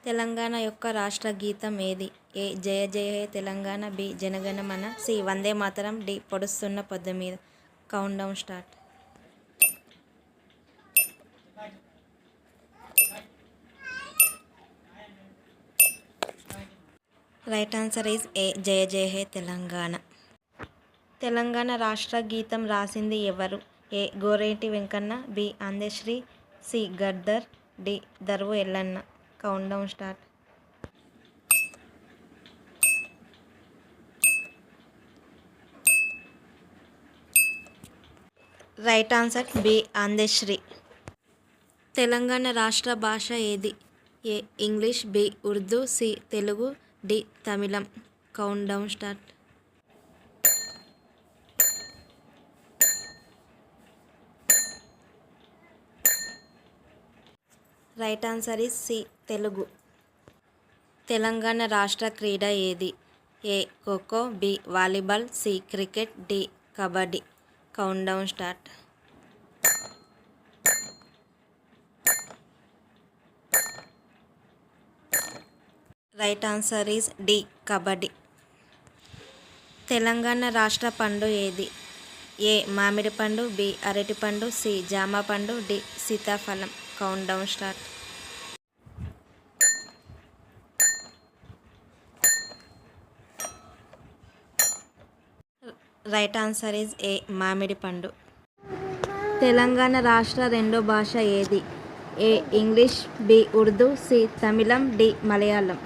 తెలంగాణ యొక్క రాష్ట్ర గీతం ఏది? ఏ. జయ జయ హే Telangana, B. Janaganamana, C. Vande Mataram, D. పొడుస్తున్న పొద్దు మీద. Count down start. Right answer is A. జయ జయ హే తెలంగాణ. తెలంగాణ రాష్ట్ర గీతం రాసింది ఎవరు? A. Goreti Venkanna, B. Andesri, C. Gaddar, D. Darvu Yellanna. Count down start. Right answer B. Andesri. Telangana రాష్ట్ర భాష ఏది? A. English, B. Urdu, C. Telugu, D. తమిళం. Count down start. Right answer is C. Telugu. Telangana రాష్ట్ర క్రీడ ఏది? A. Khokho, B. Volleyball, C. Cricket, D. Kabaddi. Count down start. Right answer is D. Kabaddi. Telangana రాష్ట్ర పండు ఏది? ఏ. మామిడి పండు, బి. అరటి పండు, సి. జామ పండు, డి. సీతాఫలం. Count down start. Right answer is A. మామిడి పండు. తెలంగాణ రాష్ట్ర రెండో భాష ఏది? A. English, B. Urdu, C. తమిళం, డి. మలయాళం.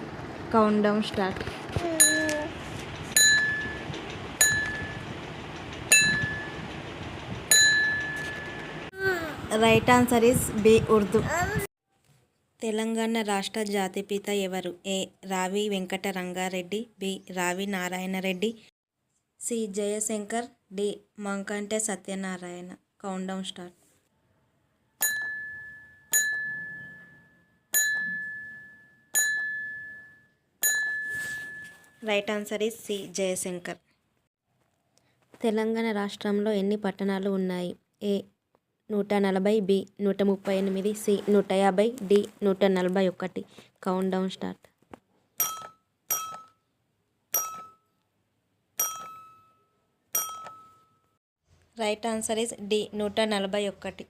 Count down start. Right answer is B. Urdu. Telangana రాష్ట్ర జాతిపిత ఎవరు? A. Ravi Venkata Rangareddy, B. Ravi Narayana Reddy, C. Jayashankar, D. Mankante Satyanarayana. Count down start. Right answer is C. Jayashankar. Telangana రాష్ట్రంలో ఎన్ని పట్టణాలు ఉన్నాయి? A. 140, B. 138, C. 150, D. 141. Count down start. Right answer is D. 141.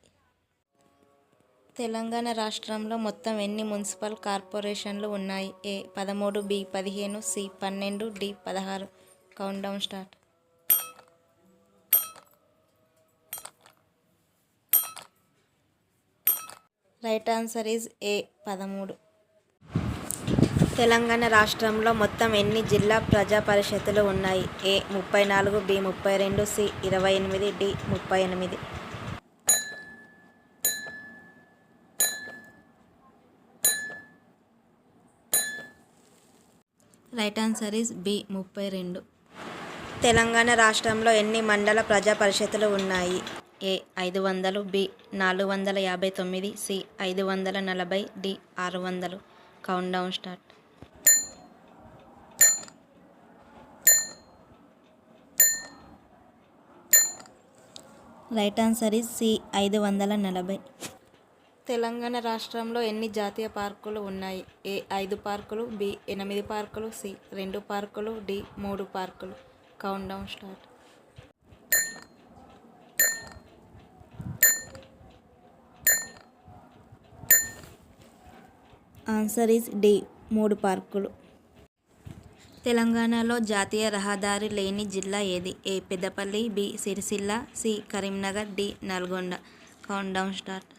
Telangana రాష్ట్రంలో మొత్తం ఎన్ని మున్సిపల్ కార్పొరేషన్లు ఉన్నాయి? A. 13, B. 15, C. 12, D. 16. Count down start. Right answer is A. 13. Telangana రాష్ట్రంలో మొత్తం ఎన్ని జిల్లా ప్రజా పరిషత్తులు ఉన్నాయి? A. 34, B. 32, C. 28, D. 38. Right answer is B. 32. Telangana రాష్ట్రంలో ఎన్ని మండల ప్రజా పరిషత్తులు ఉన్నాయి? A. 500, B. 459, C. 540, D. 600. Count down start. Right answer is C. 540. Telangana రాష్ట్రంలో ఎన్ని జాతీయ పార్కులు ఉన్నాయి? ఏ. 5 పార్కులు, బి. 8 పార్కులు, సి. 2 పార్కులు, డి. 3 పార్కులు. Count down start. Answer is D. 3 పార్కులు. తెలంగాణలో జాతీయ రహదారి లేని జిల్లా ఏది? A. Peddapalli, B. Sircilla, C. Karimnagar, D. Nalgonda. Count down start.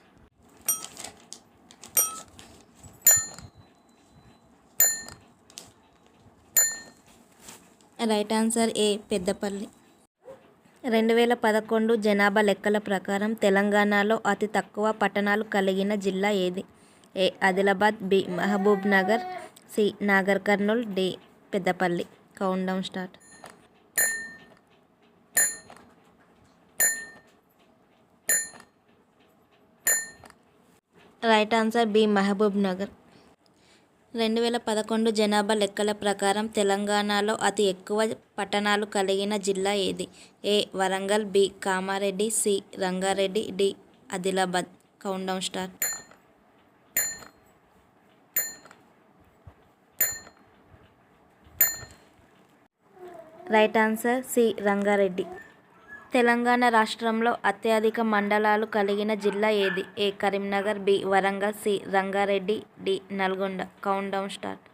Right answer A. Peddapalli. 2011 జనాభా లెక్కల ప్రకారం తెలంగాణలో అతి తక్కువ పట్టణాలు కలిగిన జిల్లా ఏది? A. Adilabad, B. Mahabubnagar, C. Nagarkurnool, D. Peddapalli. Count down start. Right answer B. Mahabubnagar. 2011 జనాభా లెక్కల ప్రకారం తెలంగాణలో అతి ఎక్కువ పట్టణాలు కలిగిన జిల్లా ఏది? A. Warangal, B. Kamareddy, C. Rangareddy, D. Adilabad. Count down start. Right answer C Rangareddy. Telangana రాష్ట్రంలో అత్యధిక మండలాలు కలిగిన జిల్లా ఏది? A Karimnagar, B Warangal, C Rangareddy, D Nalgonda. Count down start.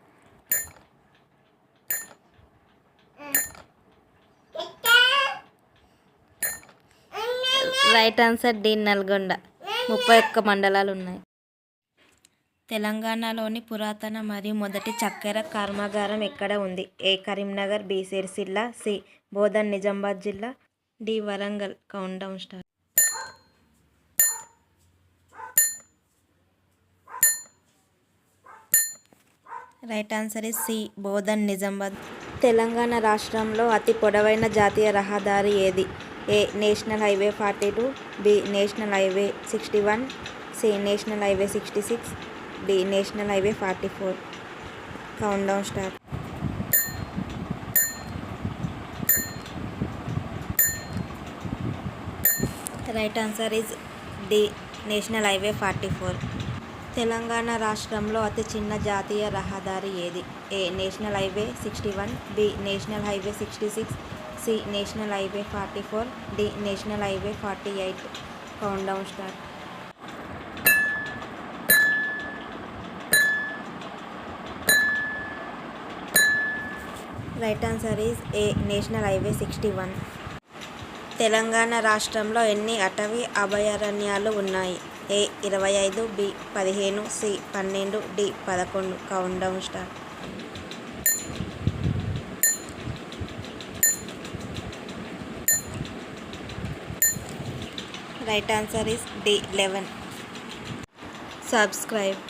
Right answer D Nalgonda. 31 మండలాలు ఉన్నాయి. తెలంగాణలోని పురాతన మరియు మొదటి చక్కెర కర్మాగారం ఎక్కడ ఉంది? A Karimnagar, B Sircilla, C Bodhan Nizamabad జిల్లా, D Warangal. Count down start. Right answer is C Bodhan Nizamabad. Telangana రాష్ట్రంలో అతి పొడవైన జాతీయ రహదారి ఏది? A national highway 42, B national highway 61, C national highway 66, D national highway 44. Count down start. Right answer is D national highway 44. Telangana రాష్ట్రంలో అతి చిన్న జాతీయ రహదారి ఏది? A national highway 61, B national highway 66, C national highway 44, D national highway 48. Count down start. Right answer is A national highway 61. Telangana రాష్ట్రంలో ఎన్ని అటవీ అభయారణ్యాలు ఉన్నాయి? A 25, B 15, C 12, D 11. Count down start. Right answer is D 11. Subscribe.